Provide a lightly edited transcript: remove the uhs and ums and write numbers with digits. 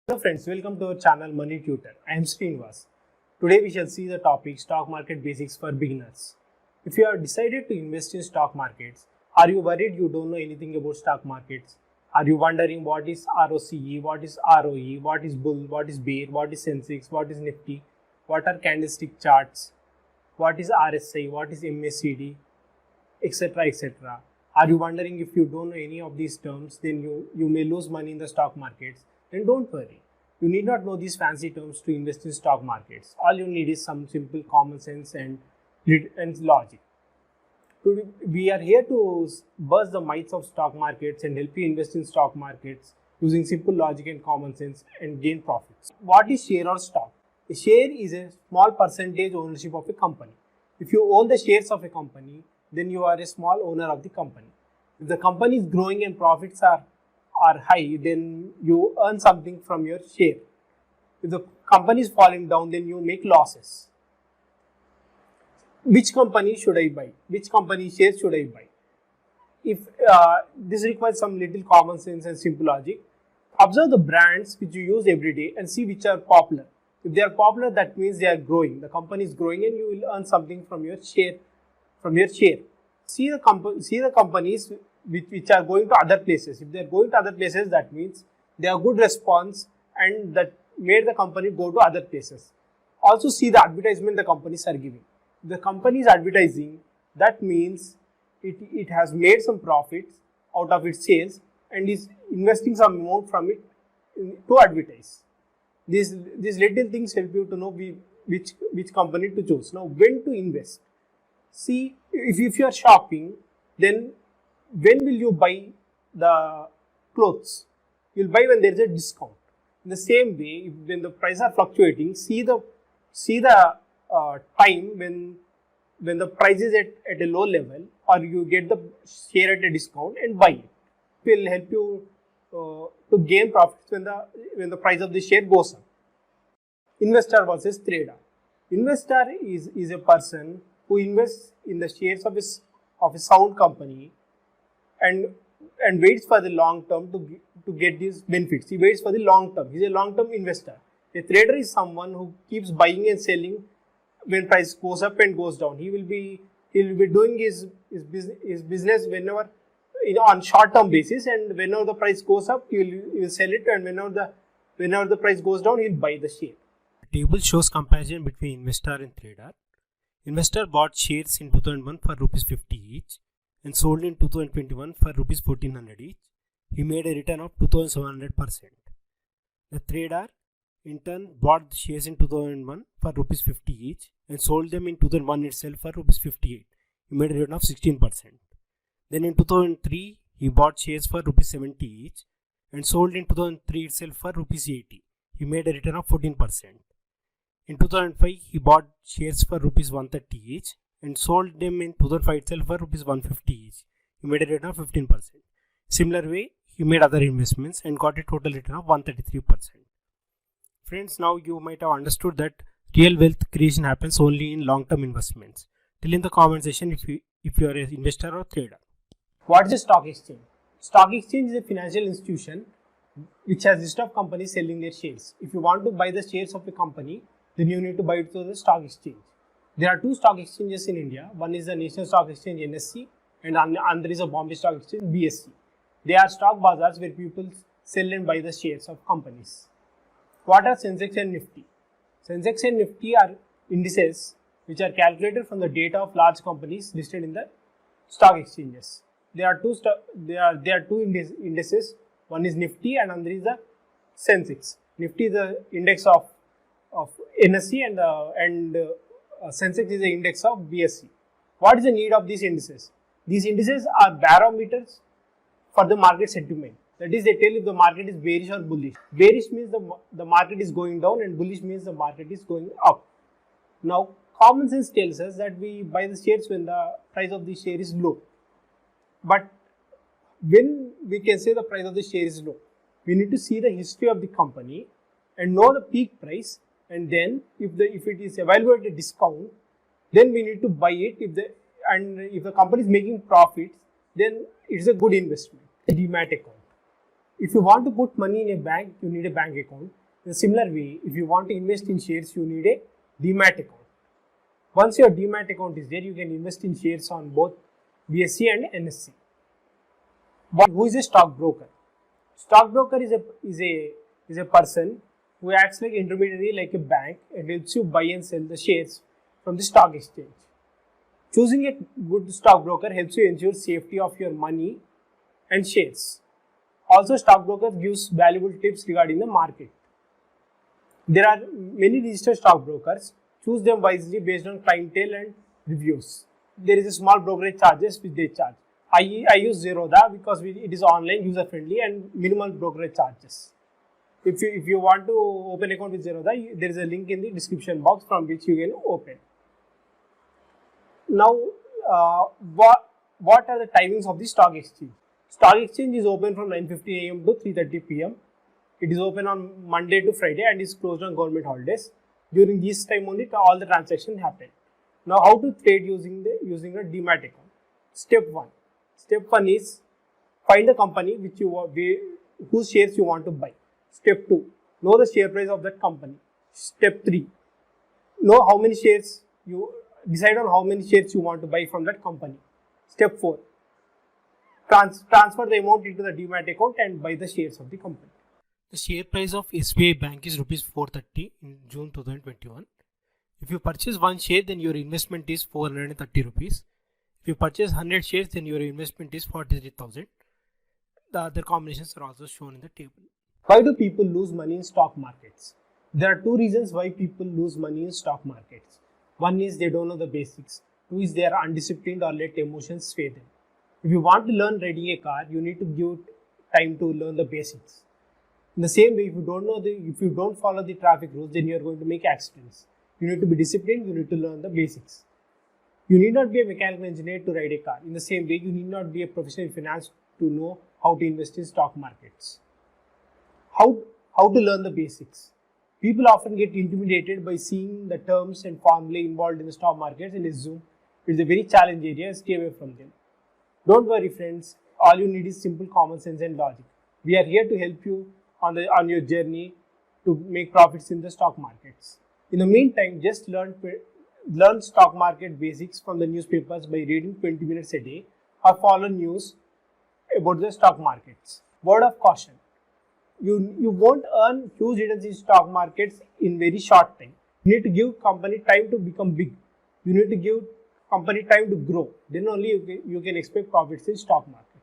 Hello friends, welcome to our channel Money Tutor. I am Srinivas. Today we shall see the topic stock market basics for beginners. If you have decided to invest in stock markets, are you worried you don't know anything about stock markets? Are you wondering what is ROCE, what is ROE, what is bull, what is bear, what is Sensex, what is Nifty, what are candlestick charts, what is RSI, what is MACD, etc. etc. Are you wondering if you don't know any of these terms, then you may lose money in the stock markets? Then don't worry. You need not know these fancy terms to invest in stock markets. All you need is some simple common sense and logic. We are here to bust the myths of stock markets and help you invest in stock markets using simple logic and common sense and gain profits. What is share or stock? A share is a small percentage ownership of a company. If you own the shares of a company, then you are a small owner of the company. If the company is growing and profits are high, then you earn something from your share. If the company is falling down, then you make losses. Which company should I buy? Which company shares should I buy? If this requires some little common sense and simple logic, observe the brands which you use every day and see which are popular. If they are popular, that means they are growing. The company is growing, and you will earn something from your share. See the companies which are going to other places. If they are going to other places, that means they have good response and that made the company go to other places. Also see the advertisement the companies are giving. If the company is advertising, that means it has made some profits out of its sales and is investing some amount from it to advertise. These little things help you to know which company to choose. Now, when to invest? See, if you are shopping, then when will you buy the clothes? You will buy when there is a discount. In the same way, when the prices are fluctuating, see the time when the price is at a low level, or you get the share at a discount and buy it. It will help you to gain profits when the price of the share goes up. Investor versus trader. Investor is a person who invests in the shares of a sound company and waits for the long term to get these benefits. He waits for the long term. He is a long term investor. A trader is someone who keeps buying and selling when price goes up and goes down. He will be doing his business whenever on short term basis, and whenever the price goes up, he will sell it, and whenever the price goes down, he will buy the share. The table shows comparison between investor and trader. Investor bought shares in 2001 for rupees 50 each and sold in 2021 for rupees 1400 each. He made a return of 2700%. The trader in turn bought the shares in 2001 for rupees 50 each and sold them in 2001 itself for rupees 58. He made a return of 16%. Then in 2003 he bought shares for rupees 70 each and sold in 2003 itself for rupees 80. He made a return of 14%. In 2005 he bought shares for rupees 130 each and sold them in 2005 itself for rupees 150 each. He made a return of 15%. Similar way, he made other investments and got a total return of 133%. Friends, now you might have understood that real wealth creation happens only in long-term investments. Tell in the comment section if you are an investor or trader. What is a stock exchange? Stock exchange is a financial institution which has a list of companies selling their shares. If you want to buy the shares of a company, then you need to buy it through the stock exchange. There are two stock exchanges in India. One is the National Stock Exchange NSE and another is a Bombay Stock Exchange BSE. They are stock bazaars where people sell and buy the shares of companies. What are Sensex and Nifty? Sensex and Nifty are indices which are calculated from the data of large companies listed in the stock exchanges. There are two indices. One is Nifty and another is the Sensex. Nifty is the index of NSE and Sensex is the index of BSE. What is the need of these indices? These indices are barometers for the market sentiment. That is, they tell if the market is bearish or bullish. Bearish means the market is going down and bullish means the market is going up. Now, common sense tells us that we buy the shares when the price of the share is low. But when we can say the price of the share is low, we need to see the history of the company and know the peak price, and then if it is available at a discount, then we need to buy it. If the company is making profits, then it's a good investment. A Demat account. If you want to put money in a bank, you need a bank account. In a similar way, if you want to invest in shares, you need a Demat account. Once your Demat account is there, you can invest in shares on both BSE and NSE. Who is a stockbroker? Stockbroker is a person who acts like intermediary, like a bank, and helps you buy and sell the shares from the stock exchange. Choosing a good stockbroker helps you ensure safety of your money and shares. Also, stockbroker gives valuable tips regarding the market. There are many registered stockbrokers. Choose them wisely based on clientele and reviews. There is a small brokerage charges which they charge. I use Zerodha because it is online, user friendly, and minimal brokerage charges. If you want to open account with Zerodha, there is a link in the description box from which you can open. Now, what are the timings of the stock exchange? Stock exchange is open from 9:50 a.m. to 3:30 p.m. It is open on Monday to Friday and is closed on government holidays. During this time only all the transactions happen. Now, how to trade using a Demat account? Step 1. Step 1 is find the company whose shares you want to buy. Step 2. Know the share price of that company. Step 3. Decide on how many shares you want to buy from that company. Step 4. Transfer the amount into the Demat account and buy the shares of the company. The share price of SBI Bank is Rs 430 in June 2021. If you purchase one share, then your investment is 430 rupees. If you purchase 100 shares, then your investment is 43,000. The other combinations are also shown in the table. Why do people lose money in stock markets? There are two reasons why people lose money in stock markets. One is they don't know the basics. Two is they are undisciplined or let emotions sway them. If you want to learn riding a car, you need to give time to learn the basics. In the same way, if you don't follow the traffic rules, then you are going to make accidents. You need to be disciplined, you need to learn the basics. You need not be a mechanical engineer to ride a car. In the same way, you need not be a professional in finance to know how to invest in stock markets. How to learn the basics? People often get intimidated by seeing the terms and formulae involved in the stock markets and assume it's a very challenging area and stay away from them. Don't worry, friends. All you need is simple common sense and logic. We are here to help you on your journey to make profits in the stock markets. In the meantime, just learn stock market basics from the newspapers by reading 20 minutes a day or follow news about the stock markets. Word of caution. You won't earn huge returns in stock markets in very short time. You need to give company time to become big. You need to give company time to grow. Then only you can expect profits in stock market.